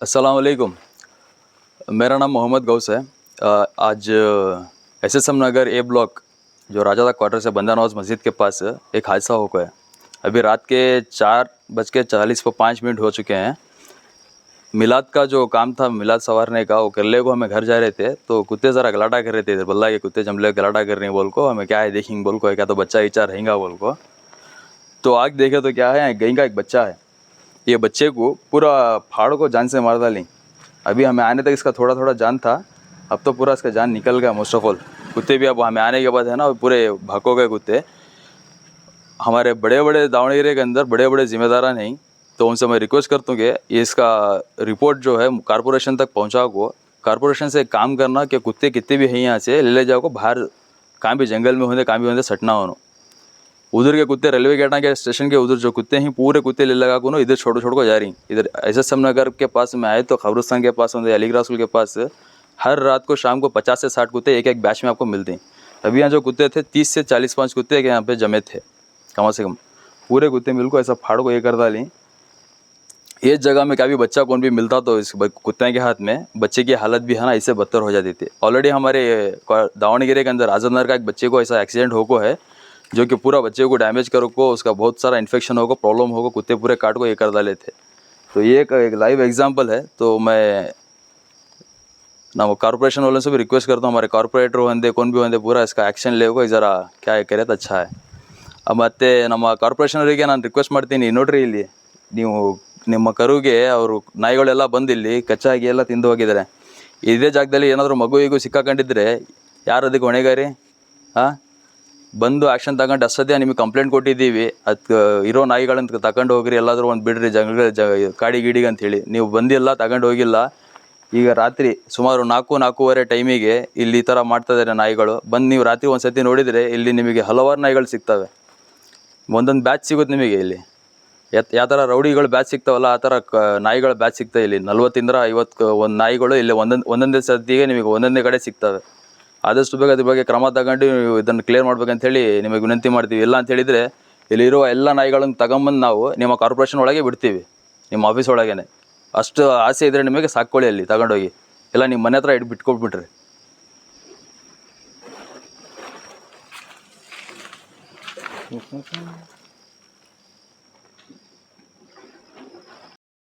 अस्सलाम वालेकुम। मेरा नाम मोहम्मद गौस है। आज एसएसएम नगर ए ब्लॉक जो राजादा क्वार्टर से बंदा नवाज मस्जिद के पास एक हादसा हो गया है। अभी रात के 4:40-5 हो चुके हैं। मिलाद का जो काम था, मिलाद संवारने का, वो करले को हमें घर जा रहे थे तो कुत्ते ज़रा गलाटा कर रहे थे। इधर बल्ला के कुत्ते जमले गलाटा कर रहे हैं बोल को, हमें क्या है देखेंगे बोल को, क्या तो बच्चा विचार रहेगा बोल को। तो आग देखे तो क्या है, गई का एक बच्चा है। ये बच्चे को पूरा फाड़ को जान से मार डाली। अभी हमें आने तक इसका थोड़ा थोड़ा जान था, अब तो पूरा इसका जान निकल गया मोस्ट ऑफ ऑल। कुत्ते भी अब हमें आने के बाद है ना पूरे भागो गए कुत्ते। हमारे बड़े बड़े दावणगेरे के अंदर बड़े बड़े जिम्मेदार नहीं, तो उनसे मैं रिक्वेस्ट करता हूँ कि ये इसका रिपोर्ट जो है कारपोरेशन तक पहुँचाओ को। कारपोरेशन से काम करना कि कुत्ते कितने भी हैं यहाँ से ले जाओ को बाहर, कहाँ भी जंगल में होंगे, कहाँ भी होंगे सटना हो। उधर के कुत्ते रेलवे गेट के स्टेशन के उधर जो कुत्ते हैं पूरे कुत्ते ले लगा को इधर छोड़ को जा रही। इधर एसएसएम नगर के पास में आए तो खबरस्तान के पास अलीगढ़ स्कूल के पास हर रात को शाम को 50 से 60 कुत्ते एक एक बैच में आपको मिलते हैं। अभी यहाँ जो कुत्ते थे 30 से 45 कुत्ते के यहाँ पे जमे थे कम से कम। पूरे कुत्ते मिल को ऐसा फाड़ को ये कर डाली। इस जगह में कभी बच्चा कौन भी मिलता तो इस कुत्ते के हाथ में बच्चे की हालत भी है ना इससे बदतर हो जाती थी। ऑलरेडी हमारे दावणगेरे के अंदर आज़ाद नगर का एक बच्चे को ऐसा एक्सीडेंट हो को है जो कि पूरा बच्चे को डैमेज करो को, उसका बहुत सारा इन्फेक्शन होगा, प्रॉब्लम होगा, कुत्ते पूरे काट को ये कर डाले थे। तो ये एक लाइव एग्जांपल है। तो मैं ना वो कॉर्पोरेशन वालों से भी रिक्वेस्ट करता हूँ, हमारे कॉर्पोरेटर होंगे कौन भी होंगे पूरा इसका एक्शन ले ज़रा क्या करे तो अच्छा है। ಮತ್ತು ನಮ್ಮ ಕಾರ್ಪೊರೇಷನವರಿಗೆ ನಾನು ರಿಕ್ವೆಸ್ಟ್ ಮಾಡ್ತೀನಿ, ನೋಡ್ರಿ ಇಲ್ಲಿ ನೀವು ನಿಮ್ಮ ಕರುಗೆ ಅವರು ನಾಯಿಗಳೆಲ್ಲ ಬಂದು ಇಲ್ಲಿ ಕಚ್ಚಾಗಿ ಎಲ್ಲ ತಿಂದು ಹೋಗಿದ್ದಾರೆ. ಇದೇ ಜಾಗದಲ್ಲಿ ಏನಾದರೂ ಮಗುವಿಗೂ ಸಿಕ್ಕಾಕೊಂಡಿದ್ರೆ ಯಾರು ಅದಕ್ಕೆ ಹೊಣೆಗಾರಿ? ಬಂದು ಆ್ಯಕ್ಷನ್ ತಗೊಂಡು ಅಷ್ಟೊತ್ತಿಗೆ ನಿಮಗೆ ಕಂಪ್ಲೇಂಟ್ ಕೊಟ್ಟಿದ್ದೀವಿ, ಅದು ಇರೋ ನಾಯಿಗಳನ್ನ ತಗೊಂಡು ಹೋಗ್ರಿ, ಎಲ್ಲಾದರೂ ಒಂದು ಬಿಡ್ರಿ ಕಾಡಿ ಗೀಡಿಗೆ ಅಂಥೇಳಿ. ನೀವು ಬಂದಿಲ್ಲ, ತಗೊಂಡು ಹೋಗಿಲ್ಲ. ಈಗ ರಾತ್ರಿ ಸುಮಾರು 4-4:30 ಟೈಮಿಗೆ ಇಲ್ಲಿ ಈ ಥರ ಮಾಡ್ತಾ ಇದ್ದಾರೆ ನಾಯಿಗಳು. ಬಂದು ನೀವು ರಾತ್ರಿ ಒಂದು ಸತಿ ನೋಡಿದರೆ ಇಲ್ಲಿ ನಿಮಗೆ ಹಲವಾರು ನಾಯಿಗಳು ಸಿಗ್ತವೆ. ಒಂದೊಂದು ಬ್ಯಾಚ್ ಸಿಗುತ್ತೆ ನಿಮಗೆ ಇಲ್ಲಿ. ಯಾವ ಥರ ರೌಡಿಗಳು ಬ್ಯಾಚ್ ಸಿಗ್ತಾವಲ್ಲ ಆ ಥರ ನಾಯಿಗಳ ಬ್ಯಾಚ್ ಸಿಗ್ತವೆ ಇಲ್ಲಿ. 40-50 ಒಂದು ನಾಯಿಗಳು ಇಲ್ಲಿ ಒಂದೊಂದೇ ಸತಿಗೆ ನಿಮಗೆ ಒಂದೊಂದೇ ಕಡೆ ಸಿಗ್ತವೆ. ಆದಷ್ಟು ಬೇಗ ಅದ್ರ ಬಗ್ಗೆ ಕ್ರಮ ತಗೊಂಡು ಇದನ್ನು ಕ್ಲಿಯರ್ ಮಾಡ್ಬೇಕಂತೇಳಿ ನಿಮಗೆ ವಿನಂತಿ ಮಾಡ್ತೀವಿ. ಇಲ್ಲ ಅಂತ ಹೇಳಿದರೆ ಇಲ್ಲಿರುವ ಎಲ್ಲ ನಾಯಿಗಳನ್ನು ತಗೊಂಬಂದು ನಾವು ನಿಮ್ಮ ಕಾರ್ಪೊರೇಷನ್ ಒಳಗೆ ಬಿಡ್ತೀವಿ, ನಿಮ್ಮ ಆಫೀಸ್ ಒಳಗೇ. ಅಷ್ಟು ಆಸೆ ಇದ್ದರೆ ನಿಮಗೆ ಸಾಕ್ಕೊಳ್ಳಿ ಅಲ್ಲಿ ತಗೊಂಡೋಗಿ, ಇಲ್ಲ ನಿಮ್ಮ ಮನೆ ಹತ್ರ ಬಿಟ್ಕೊಟ್ಬಿಟ್ರಿ.